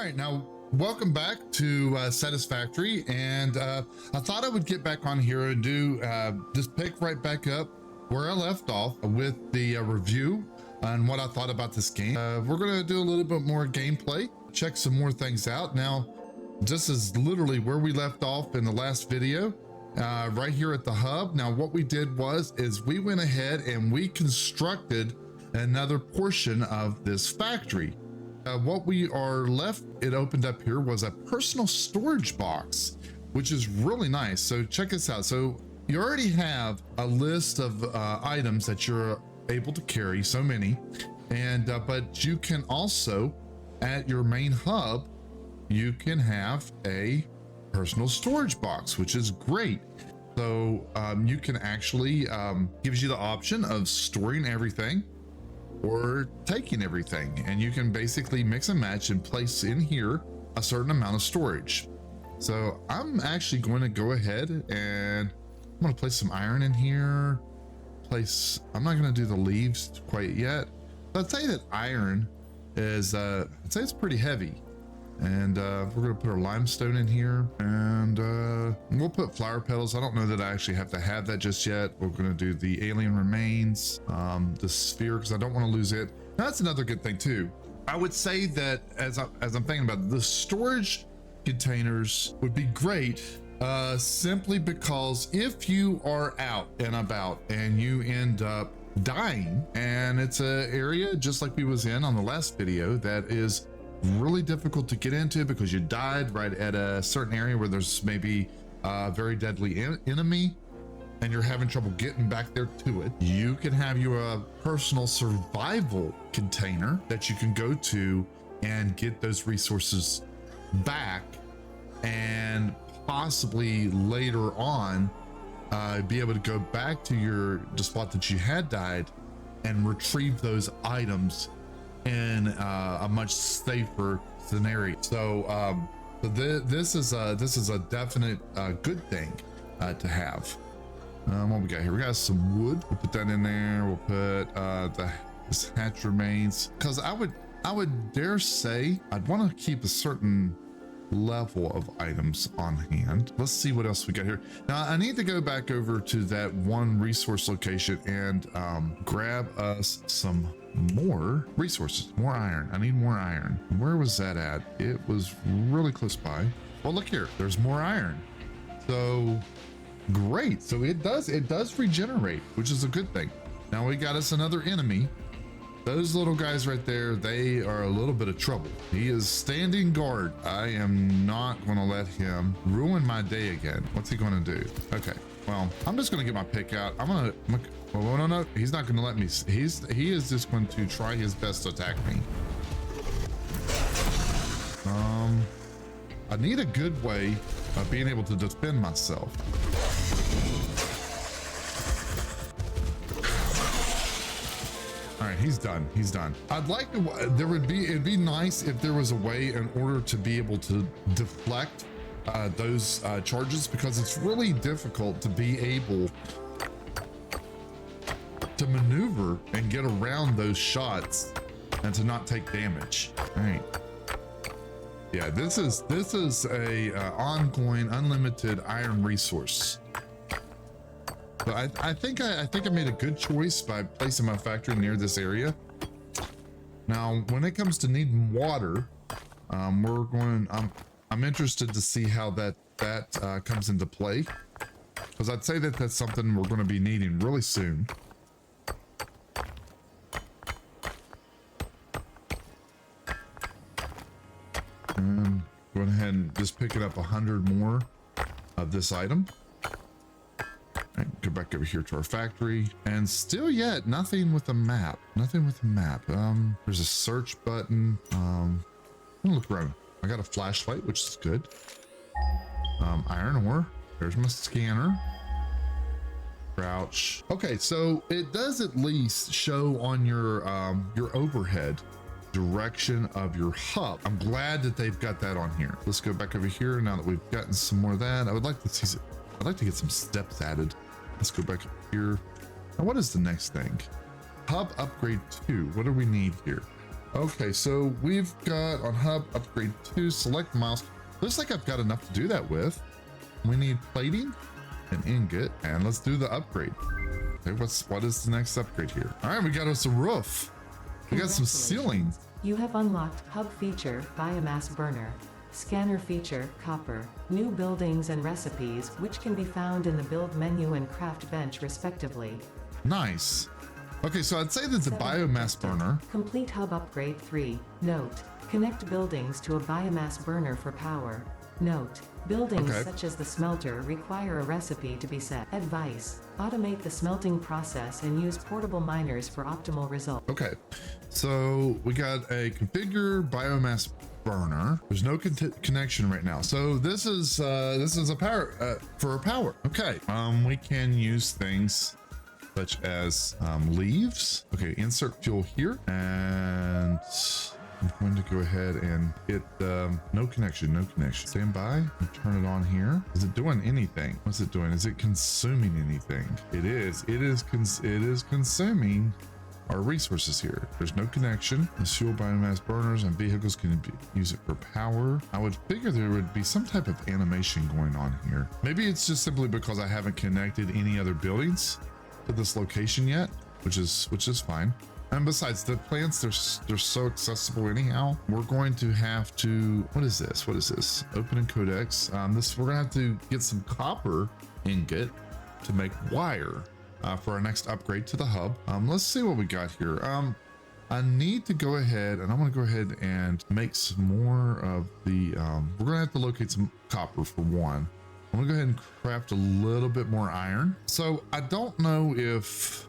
right, now welcome back to Satisfactory, and I thought I would get back on here and do just pick right back up where I left off with the review on what I thought about this game. We're gonna do a little bit more gameplay, check some more things out. Now, this is literally where we left off in the last video, right here at the hub. Now, what we did is we went ahead and we constructed another portion of this factory. What we are left, it opened up here, was a personal storage box, which is really nice. So check this out. So you already have a list of items that you're able to carry, so many, and but you can also, at your main hub, you can have a personal storage box, which is great. So you can actually, gives you the option of storing everything or taking everything, and you can basically mix and match and place in here a certain amount of storage. So I'm actually going to go ahead and I'm going to place some iron in here. I'm not going to do the leaves quite yet, but I'd say that iron is I'd say it's pretty heavy, and we're going to put our limestone in here, and we'll put flower petals. I don't know that I actually have to have that just yet. We're going to do the alien remains, the sphere, because I don't want to lose it. Now, that's another good thing too. I would say that as I'm thinking about it, the storage containers would be great, simply because if you are out and about and you end up dying, and it's an area just like we was in on the last video that is really difficult to get into because you died right at a certain area where there's maybe a very deadly enemy and you're having trouble getting back there to it, you can have you a personal survival container that you can go to and get those resources back, and possibly later on be able to go back to the spot that you had died and retrieve those items in a much safer scenario. So this is a definite good thing to have. What we got here? We got some wood. We'll put that in there. We'll put this hatch remains, because I would dare say I'd want to keep a certain level of items on hand. Let's see what else we got here. Now I need to go back over to that one resource location and grab us some more resources, more iron. I need more iron. Where was that at? It was really close by. Well, look here, there's more iron. So great. So it does regenerate, which is a good thing. Now we got us another enemy. Those little guys right there, they are a little bit of trouble. He is standing guard. I am not going to let him ruin my day again. What's he going to do? Okay, well, I'm just going to get my pick out. Well, no, he's not going to let me. He is just going to try his best to attack me. I need a good way of being able to defend myself. All right, he's done. He's done. I'd like to, it'd be nice if there was a way in order to be able to deflect those charges, because it's really difficult to be able to maneuver and get around those shots and to not take damage. All right. Yeah, this is a ongoing unlimited iron resource. But I think I made a good choice by placing my factory near this area. Now, when it comes to needing water, I'm interested to see how that comes into play, because I'd say that that's something we're going to be needing really soon. Go ahead and just pick it up 100 more of this item. Right, go back over here to our factory, and still yet nothing with a map. Nothing with a map. There's a search button. I'm gonna look around. I got a flashlight, which is good. Iron ore. There's my scanner. Crouch. Okay, so it does at least show on your overhead direction of your hub. I'm glad that they've got that on here. Let's go back over here now that we've gotten some more of that. I would like to see. I'd like to get some steps added. Let's go back up here. Now, what is the next thing? Hub upgrade 2. What do we need here? Okay, so we've got on hub upgrade 2, select mouse. Looks like I've got enough to do that with. We need plating and ingot, and let's do the upgrade. Okay, what is the next upgrade here? All right, we got us a roof. We got some ceiling. You have unlocked hub feature, biomass burner, scanner feature, copper, new buildings and recipes, which can be found in the build menu and craft bench respectively. Nice. Okay, so I'd say that the biomass burner. Complete hub upgrade 3. Note, connect buildings to a biomass burner for power. Note, buildings such as the smelter require a recipe to be set. Advice, automate the smelting process and use portable miners for optimal results. Okay, so we got a configure biomass burner. There's no connection right now. So this is a power for power. Okay, we can use things such as leaves. Okay, insert fuel here, and I'm going to go ahead and hit no connection. Stand by and turn it on here. Is it doing anything? What's it doing? Is it consuming anything? It is. It is consuming our resources here. There's no connection. The fuel biomass burners and vehicles can use it for power. I would figure there would be some type of animation going on here. Maybe it's just simply because I haven't connected any other buildings to this location yet, which is fine. And besides, the plants, they're so accessible anyhow. We're going to have to, what is this? Open in codex. We're gonna have to get some copper ingot to make wire for our next upgrade to the hub. Let's see what we got here. I need to go ahead and I'm gonna go ahead and make some more of the, we're gonna have to locate some copper for one. I'm gonna go ahead and craft a little bit more iron. So I don't know if,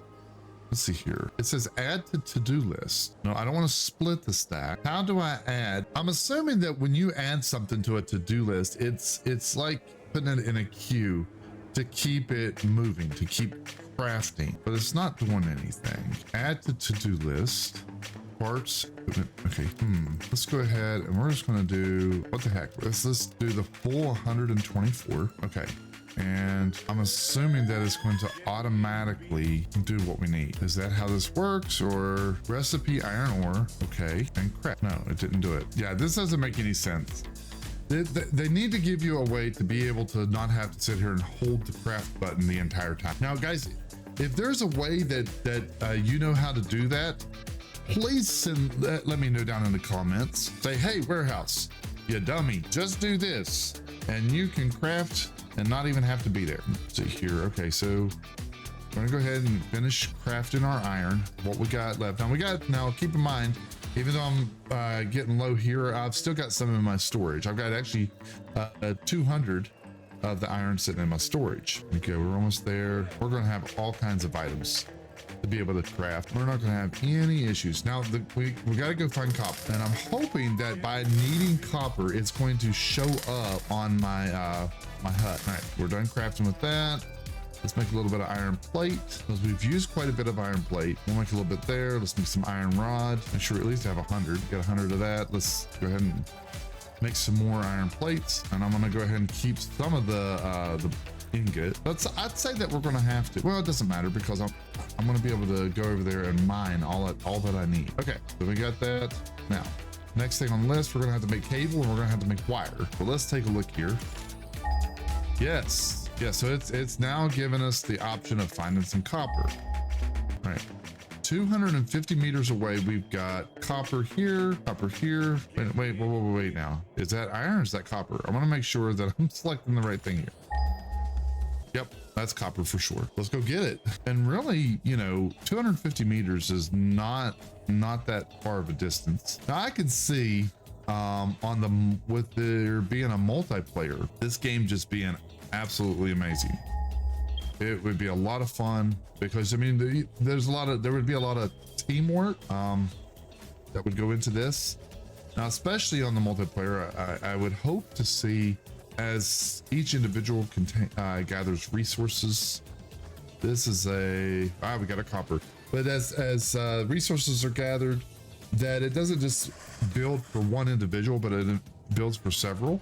let's see here. It says add to to-do list. No, I don't want to split the stack. How do I add? I'm assuming that when you add something to a to-do list, it's like putting it in a queue to keep it moving, to keep crafting, but it's not doing anything. Add to to-do list. Parts. Okay, let's go ahead and we're just gonna do, what the heck? Let's do the full 124. Okay. And I'm assuming that it's going to automatically do what we need. Is that how this works? Or recipe iron ore? Okay, and craft. No, it didn't do it. Yeah, this doesn't make any sense. They need to give you a way to be able to not have to sit here and hold the craft button the entire time. Now, guys, if there's a way that you know how to do that, please let me know down in the comments. Say, hey, Warehouse, you dummy, just do this, and you can craft and not even have to be there. Let's see here. Okay, so we're gonna go ahead and finish crafting our iron. What we got left. Now keep in mind, even though I'm getting low here, I've still got some in my storage. I've got actually 200 of the iron sitting in my storage. Okay, we're almost there. We're gonna have all kinds of items to be able to craft. We're not gonna have any issues. Now we gotta go find copper, and I'm hoping that by needing copper, it's going to show up on my my hut. All right, we're done crafting with that. Let's make a little bit of iron plate, because we've used quite a bit of iron plate. We'll make a little bit there. Let's make some iron rod. Make sure at least have 100. Get 100 of that. Let's go ahead and make some more iron plates, and I'm gonna go ahead and keep some of the ingot. I'd say that we're gonna have to. Well, it doesn't matter because I'm gonna be able to go over there and mine all that I need. Okay, so we got that. Now, next thing on the list, we're gonna have to make cable and we're gonna have to make wire. So let's take a look here. Yes, yeah. So it's now giving us the option of finding some copper. All right. 250 meters away, we've got copper here, copper here. Wait now. Is that iron or is that copper? I want to make sure that I'm selecting the right thing here. Yep, that's copper for sure. Let's go get it. And really, 250 meters is not that far of a distance. Now I can see with there being a multiplayer, this game just being absolutely amazing. It would be a lot of fun because I mean there would be a lot of teamwork that would go into this. Now, especially on the multiplayer, I would hope to see as each individual gathers resources. This is we got a copper, but as resources are gathered, that it doesn't just build for one individual, but it builds for several.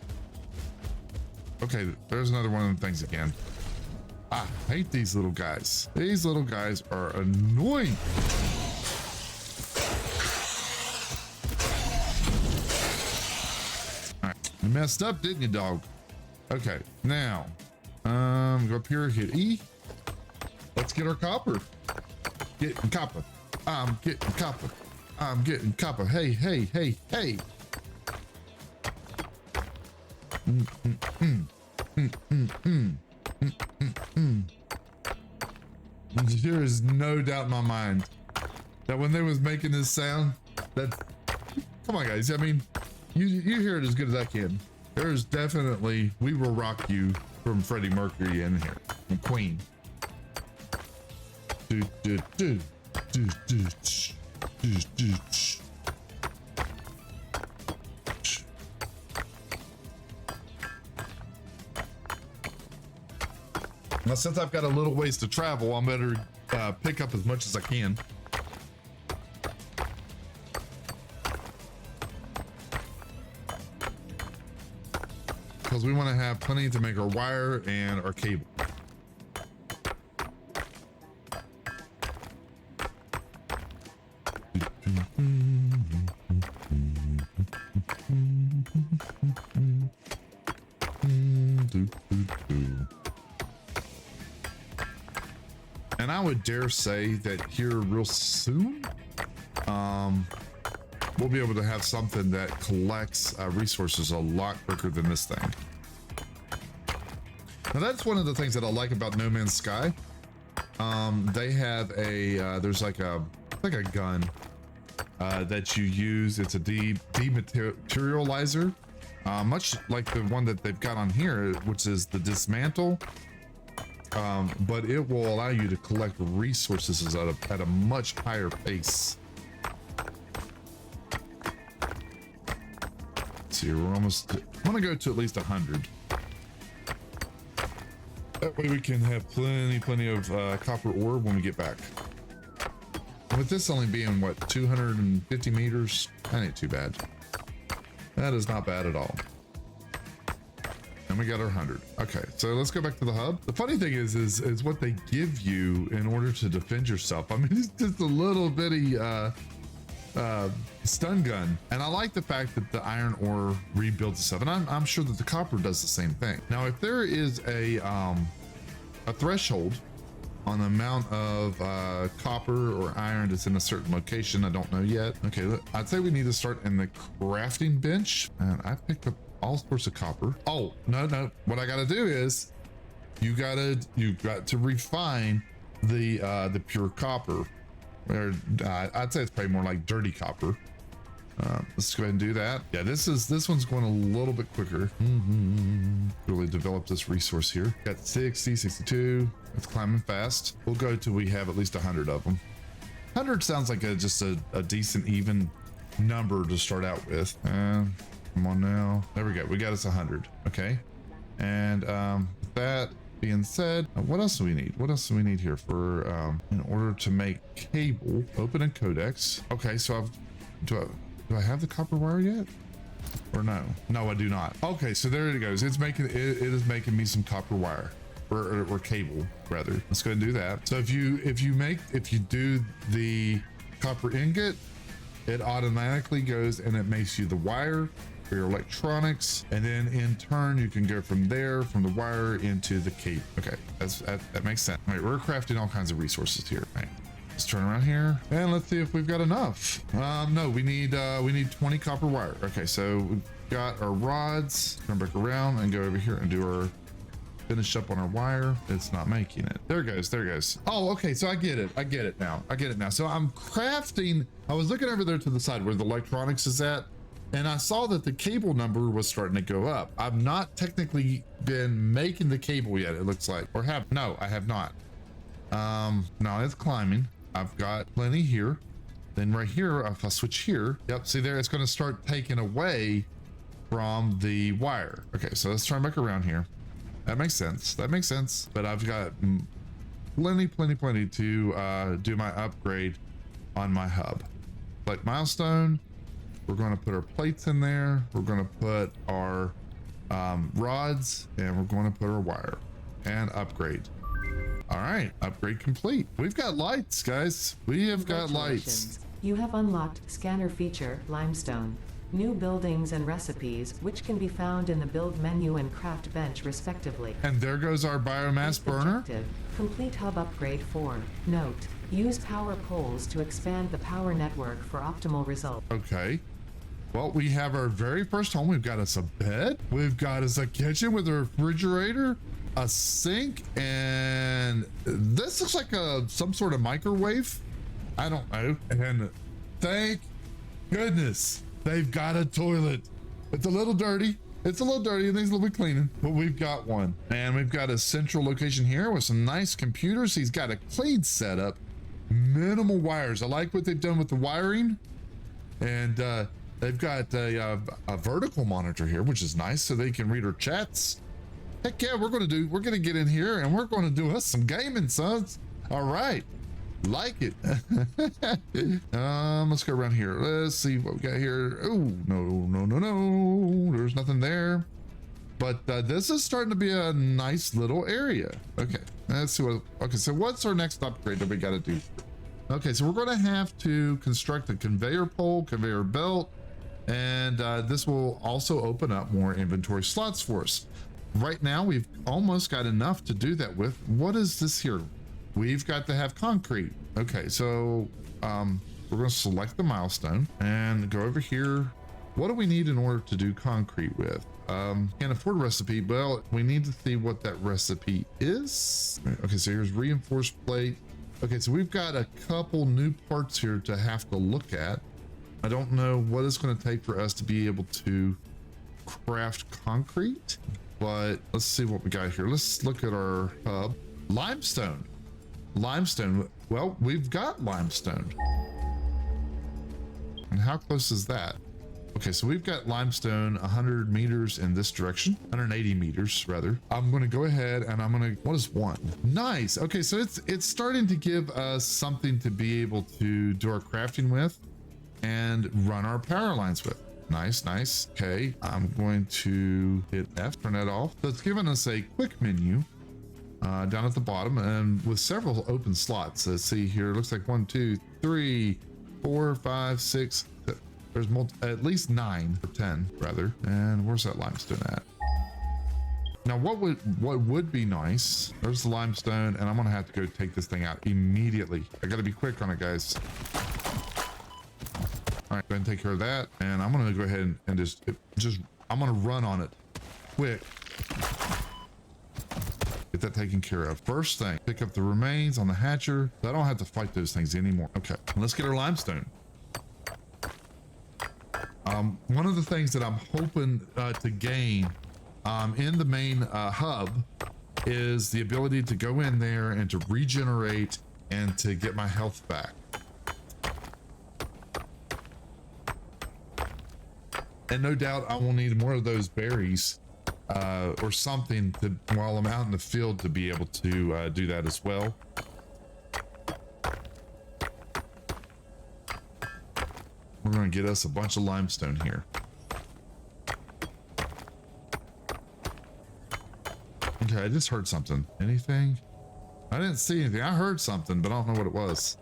Okay, there's another one of the things again. I hate these little guys. These little guys are annoying. You messed up, didn't you, dog? Okay, now, go up here, hit E. Let's get our copper. Getting copper. I'm getting copper. I'm getting copper. Hey, hey, hey, hey. There is no doubt in my mind that when they was making this sound, that, come on guys, I mean, you hear it as good as I can. There's definitely "We Will Rock You" from Freddie Mercury in here, and Queen. Do, do, do, do, do, do, do. Now, since I've got a little ways to travel, I'm better pick up as much as I can. Because we want to have plenty to make our wire and our cable. And I would dare say that here real soon, we'll be able to have something that collects resources a lot quicker than this thing. Now that's one of the things that I like about No Man's Sky. They have a, there's like a gun that you use. It's a dematerializer, much like the one that they've got on here, which is the dismantle. But it will allow you to collect resources at a much higher pace. Let's see, we're almost, I want to go to at least 100. That way we can have plenty of copper ore when we get back. With this only being, what, 250 meters? That ain't too bad. That is not bad at all. And we got our 100. Okay, so let's go back to the hub. The funny thing is what they give you in order to defend yourself. I mean, it's just a little bitty stun gun. And I like the fact that the iron ore rebuilds itself. And I'm sure that the copper does the same thing. Now, if there is a threshold on the amount of copper or iron that's in a certain location, I don't know yet. Okay, I'd say we need to start in the crafting bench. And I picked up all sorts of copper. Oh, no. What I gotta do is you've got to refine the pure copper. Or I'd say it's probably more like dirty copper. Let's go ahead and do that. Yeah, this one's going a little bit quicker. Really develop this resource here. Got 60, 62. It's climbing fast. We'll go till we have at least 100 of them. 100 sounds like just a decent even number to start out with. Come on now. There we go. We got us 100. Okay. And with that being said, what else do we need? What else do we need here for in order to make cable? Open in codex. Okay, so do I have the copper wire yet? Or no? No, I do not. Okay, so there it goes. It is making me some copper wire. Or cable rather. Let's go ahead and do that. So if you do the copper ingot, it automatically goes and it makes you the wire for your electronics, and then in turn you can go from there, from the wire into the cable. Okay, that makes sense. All right, we're crafting all kinds of resources here. All right, let's turn around here and let's see if we've got enough. No, we need 20 copper wire. Okay, so we've got our rods. Turn back around and go over here and do our finish up on our wire. It's not making it. There it goes. Oh, okay, so I get it now. So I'm crafting. I was looking over there to the side where the electronics is at, and I saw that the cable number was starting to go up. I've not technically been making the cable yet, it looks like. No, I have not. No, it's climbing. I've got plenty here. Then right here, if I switch here, yep, see there, it's gonna start taking away from the wire. Okay, so let's turn back around here. That makes sense. But I've got plenty to do my upgrade on my hub. Like milestone, we're going to put our plates in there. We're going to put our rods, and we're going to put our wire and upgrade. All right, upgrade complete. We've got lights, guys. We have got lights. You have unlocked scanner feature limestone. new buildings and recipes, which can be found in the build menu and craft bench respectively. And there goes our biomass burner. Objective, complete hub upgrade 4. Note, use power poles to expand the power network for optimal results. Okay. Well, we have our very first home. We've got us a bed. We've got us a kitchen with a refrigerator, a sink, and this looks like some sort of microwave. I don't know. And thank goodness they've got a toilet. It's a little dirty. It's a little dirty. It needs a little bit cleaning, but we've got one. And we've got a central location here with some nice computers. He's got a clean setup, minimal wires. I like what they've done with the wiring. And they've got a vertical monitor here, which is nice, so they can read our chats. Heck yeah, we're gonna get in here and we're gonna do us some gaming, sons. All right, like it. Let's go around here. Let's see what we got here. Oh, no, there's nothing there. But this is starting to be a nice little area. Okay, let's see what, okay, so what's our next upgrade that we gotta do? Okay, so we're gonna have to construct a conveyor pole, conveyor belt, and this will also open up more inventory slots for us. Right now, we've almost got enough to do that with. What is this here? We've got to have concrete. Okay, so we're gonna select the milestone and go over here. What do we need in order to do concrete with? Can't afford a recipe. Well, we need to see what that recipe is. Okay, so here's reinforced plate. Okay, so we've got a couple new parts here to have to look at. I don't know what it's going to take for us to be able to craft concrete, but let's see what we got here. Let's look at our hub. Limestone. Well, we've got limestone. And how close is that? Okay, so we've got limestone 100 meters in this direction, 180 meters rather. I'm going to go ahead and I'm going to, what is one? Nice. Okay, so it's starting to give us something to be able to do our crafting with and run our power lines with. Nice. Okay, I'm going to hit F, turn that off. So it's giving us a quick menu down at the bottom and with several open slots. Let's see here. Looks like 1, 2, 3, 4, 5, 6. There's at least 9 or 10 rather. And where's that limestone at? Now what would be nice, there's the limestone, and I'm gonna have to go take this thing out immediately. I gotta be quick on it, guys. All right, go ahead and take care of that. And I'm gonna go ahead and just I'm gonna run on it quick. Get that taken care of. First thing, pick up the remains on the hatcher. I don't have to fight those things anymore. Okay, let's get our limestone. One of the things that I'm hoping to gain in the main hub is the ability to go in there and to regenerate and to get my health back. And no doubt I will need more of those berries or something to, while I'm out in the field, to be able to do that as well. We're going to get us a bunch of limestone here. Okay, I just heard something. Anything? I didn't see anything. I heard something, but I don't know what it was.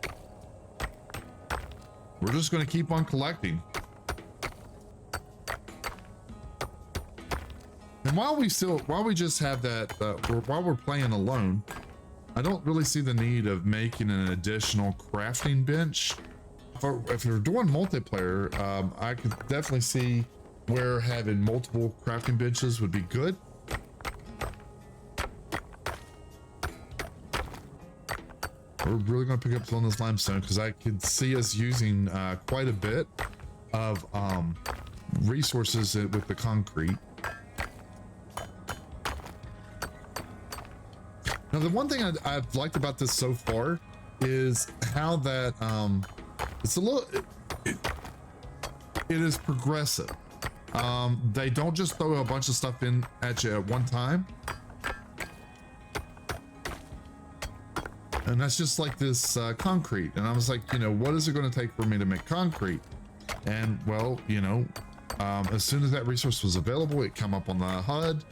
We're just going to keep on collecting. And while we just have that, while we're playing alone, I don't really see the need of making an additional crafting bench. If you're doing multiplayer, I could definitely see where having multiple crafting benches would be good. We're really going to pick up some of this limestone because I could see us using quite a bit of resources with the concrete. Now, the one thing I've liked about this so far is how that it's a little, it is progressive. They don't just throw a bunch of stuff in at you at one time. And that's just like this concrete. And I was like, you know, what is it going to take for me to make concrete? And well, you know, as soon as that resource was available, it came up on the HUD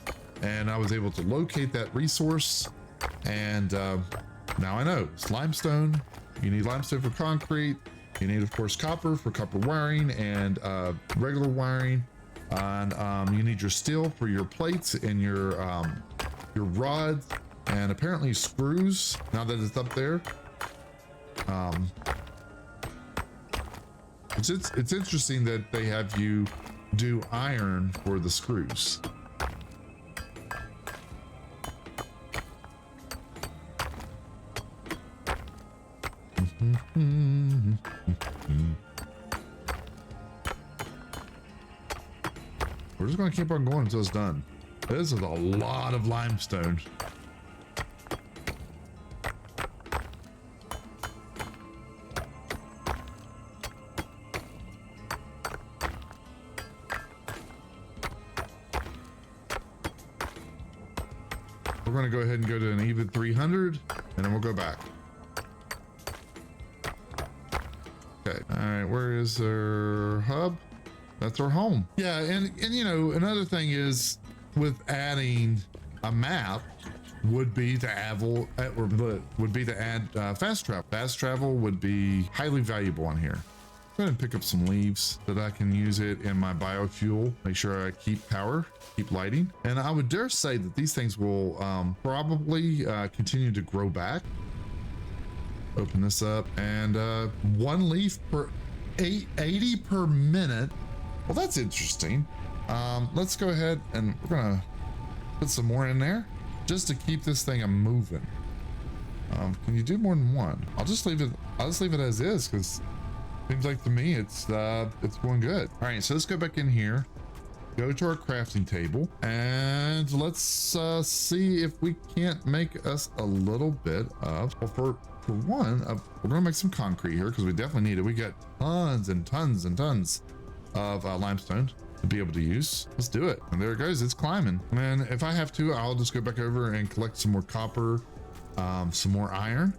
and I was able to locate that resource. And now I know it's limestone. You need limestone for concrete. You need, of course, copper for copper wiring and regular wiring. And you need your steel for your plates and your rods, and apparently screws. Now that it's up there, it's interesting that they have you do iron for the screws. We're just going to keep on going until it's done. This is a lot of limestone. We're going to go ahead and go to an even 300, and then we'll go back. Okay. All right. Where is our hub? That's our home. Yeah. And you know, another thing is with adding a map would be to add fast travel. Fast travel would be highly valuable on here. Go ahead and pick up some leaves so that I can use it in my biofuel. Make sure I keep power, keep lighting. And I would dare say that these things will probably continue to grow back. Open this up, and 1 leaf per 80 per minute. Well, that's interesting. Let's go ahead and we're gonna put some more in there just to keep this thing a moving. Can you do more than one? I'll just leave it as is, because seems like to me it's going good. All right, so let's go back in here, go to our crafting table, and let's see if we can't make us a little bit of, well, for one, we're gonna make some concrete here because we definitely need it. We got tons and tons and tons of limestone to be able to use. Let's do it. And there it goes, it's climbing. And if I have to, I'll just go back over and collect some more copper, some more iron.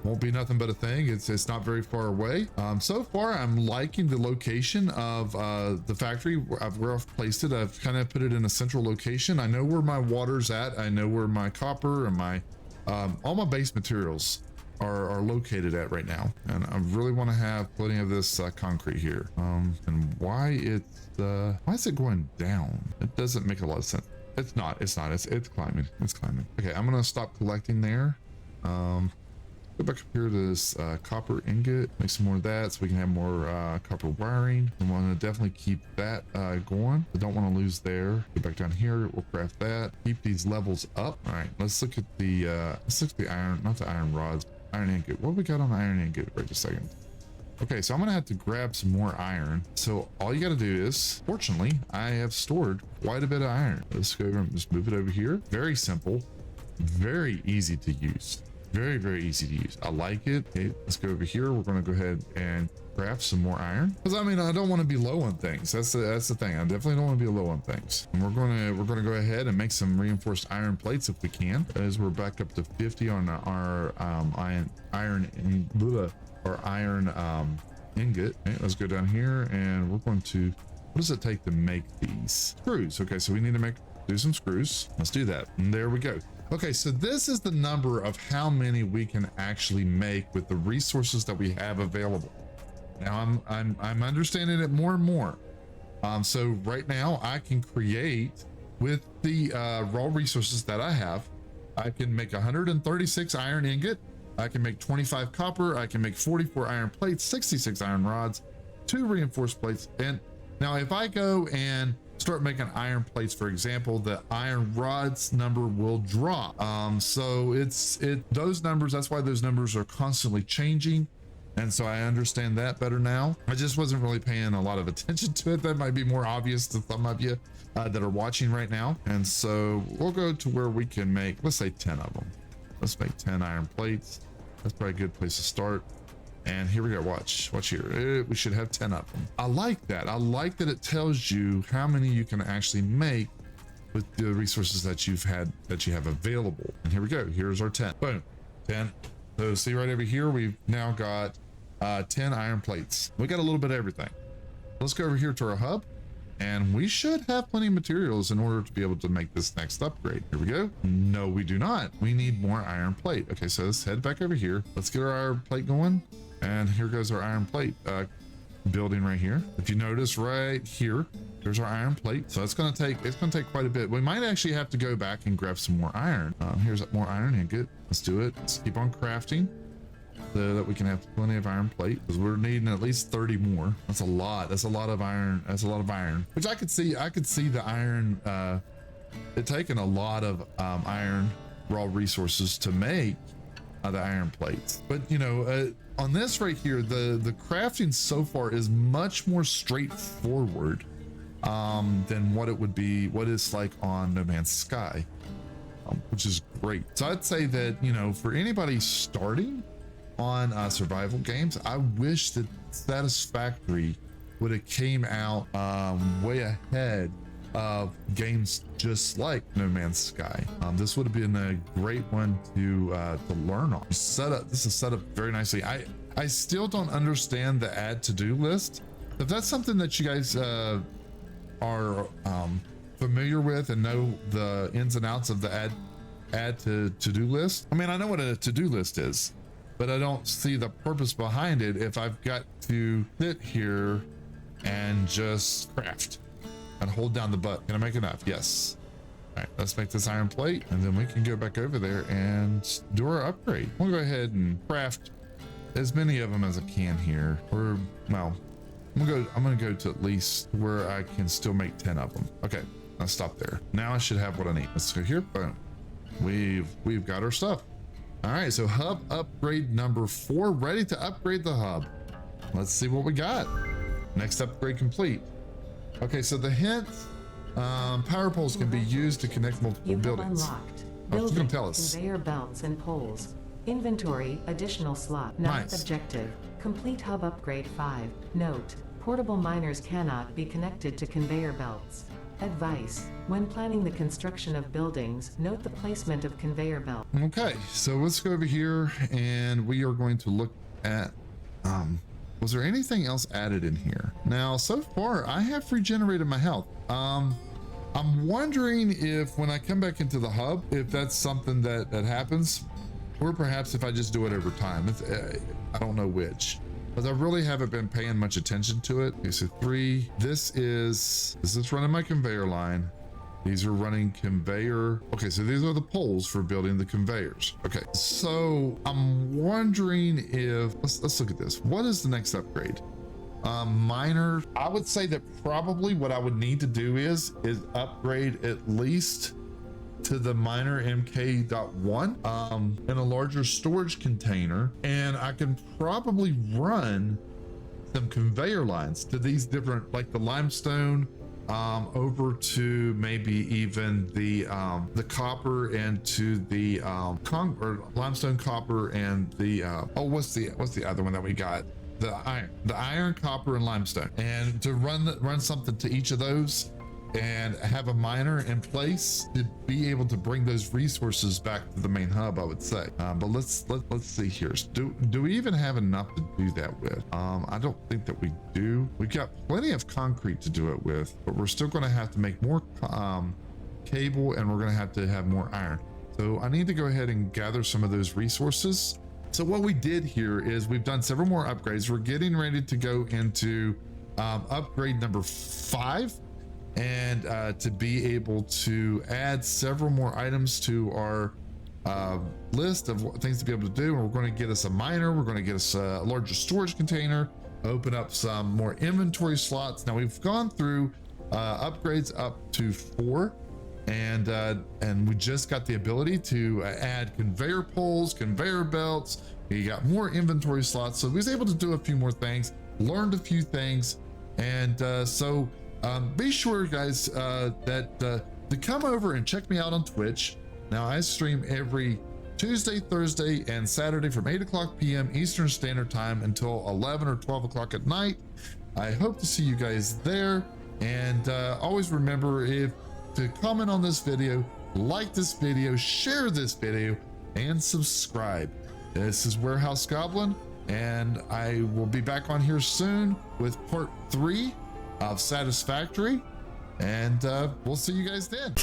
Won't be nothing but a thing. It's not very far away. So far I'm liking the location of the factory where I've placed it. I've kind of put it in a central location. I know where my water's at. I know where my copper and my all my base materials are located at right now, and I really want to have plenty of this concrete here. And why is it going down? It doesn't make a lot of sense. It's climbing. Okay, I'm gonna stop collecting there. Go back up here to this copper ingot, make some more of that so we can have more copper wiring. I want to definitely keep that going. I don't want to lose there. Go back down here, we'll craft that. Keep these levels up. All right, let's look at the iron, not the iron rods, iron ingot. What we got on the iron ingot right a second? Okay, so I'm gonna have to grab some more iron. So all you gotta do is, fortunately, I have stored quite a bit of iron. Let's go over and just move it over here. Very simple, very easy to use. Very, very easy to use. I like it. Okay, let's go over here. We're going to go ahead and craft some more iron, because I mean, I don't want to be low on things. That's the thing. I definitely don't want to be low on things. And we're going to go ahead and make some reinforced iron plates if we can, as we're back up to 50 on our iron ingot. Okay, let's go down here, and we're going to, what does it take to make these screws? Okay, so we need to do some screws. Let's do that. And there we go. Okay, so this is the number of how many we can actually make with the resources that we have available. Now I'm understanding it more and more. So right now I can create with the raw resources that I have. I can make 136 iron ingot. I can make 25 copper. I can make 44 iron plates, 66 iron rods, 2 reinforced plates. And now if I go and start making iron plates, for example, the iron rods number will drop. So those numbers, that's why those numbers are constantly changing. And so I understand that better now. I just wasn't really paying a lot of attention to it. That might be more obvious to some of you that are watching right now. And so we'll go to where we can make, let's say 10 of them. Let's make 10 iron plates. That's probably a good place to start. And here we go. Watch here. We should have 10 of them. I like that. I like that it tells you how many you can actually make with the resources that you have available. And here we go. Here's our 10. Boom. 10. So see right over here, we've now got 10 iron plates. We got a little bit of everything. Let's go over here to our hub, and we should have plenty of materials in order to be able to make this next upgrade. Here we go. No, we do not. We need more iron plate. Okay, so let's head back over here. Let's get our iron plate going. And here goes our iron plate building right here. If you notice right here, there's our iron plate. So it's gonna take quite a bit. We might actually have to go back and grab some more iron. Here's more iron ingot. Let's do it. Let's keep on crafting so that we can have plenty of iron plate, because we're needing at least 30 more. That's a lot. That's a lot of iron. That's a lot of iron, which I could see the iron, it taking a lot of iron raw resources to make the iron plates. But you know, on this right here, the crafting so far is much more straightforward than what it's like on No Man's Sky, which is great. So I'd say that, you know, for anybody starting on survival games, I wish that Satisfactory would have came out way ahead of games just like No Man's Sky. This would have been a great one to learn on. This is set up very nicely. I still don't understand the add to-do list. If that's something that you guys are familiar with and know the ins and outs of the add to-do list. I mean, I know what a to-do list is, but I don't see the purpose behind it if I've got to sit here and just craft and hold down the button. Can I make enough? Yes. All right, let's make this iron plate, and then we can go back over there and do our upgrade. We'll go ahead and craft as many of them as I can here. Or, well, I'm gonna go to at least where I can still make 10 of them. Okay, let's stop there. Now I should have what I need. Let's go here. Boom. We've got our stuff. All right, so hub upgrade number 4, ready to upgrade the hub. Let's see what we got. Next upgrade complete. Okay, so the hint, power poles can be used to connect multiple buildings. Unlocked. Oh, she's gonna tell us. Conveyor belts and poles. Inventory, additional slot. Ninth Nice. objective. Complete hub upgrade 5. Note, portable miners cannot be connected to conveyor belts. Advice, when planning the construction of buildings, note the placement of conveyor belts. Okay, so let's go over here and we are going to look at, was there anything else added in here? Now, so far I have regenerated my health. I'm wondering if when I come back into the hub, if that's something that happens, or perhaps if I just do it over time. I don't know which, because I really haven't been paying much attention to it. Okay, so 3, this is running my conveyor line. These are running conveyor. Okay, so these are the poles for building the conveyors. Okay, so I'm wondering if, let's look at this. What is the next upgrade? Miner. I would say that probably what I would need to do is upgrade at least to the miner MK.1 in a larger storage container, and I can probably run some conveyor lines to these different, like the limestone over to maybe even the copper, and to the limestone, copper, and the what's the other one that we got? The iron, copper, and limestone, and to run something to each of those and have a miner in place to be able to bring those resources back to the main hub, I would say. But let's see here. Do we even have enough to do that with? I don't think that we do. We've got plenty of concrete to do it with, but we're still going to have to make more cable, and we're going to have more iron. So I need to go ahead and gather some of those resources. So what we did here is we've done several more upgrades. We're getting ready to go into upgrade number 5. And to be able to add several more items to our list of things to be able to do. And we're going to get us a miner, we're going to get us a larger storage container, open up some more inventory slots. Now we've gone through upgrades up to 4, and we just got the ability to add conveyor poles, conveyor belts. We got more inventory slots, so we was able to do a few more things, learned a few things, and so be sure, guys, to come over and check me out on Twitch. Now I stream every Tuesday, Thursday, and Saturday from 8 o'clock p.m. Eastern Standard Time until 11 or 12 o'clock at night. I hope to see you guys there, and always remember to comment on this video, like this video, share this video, and subscribe. This is Warehousegoblin, and I will be back on here soon with part 3 of Satisfactory, and we'll see you guys then.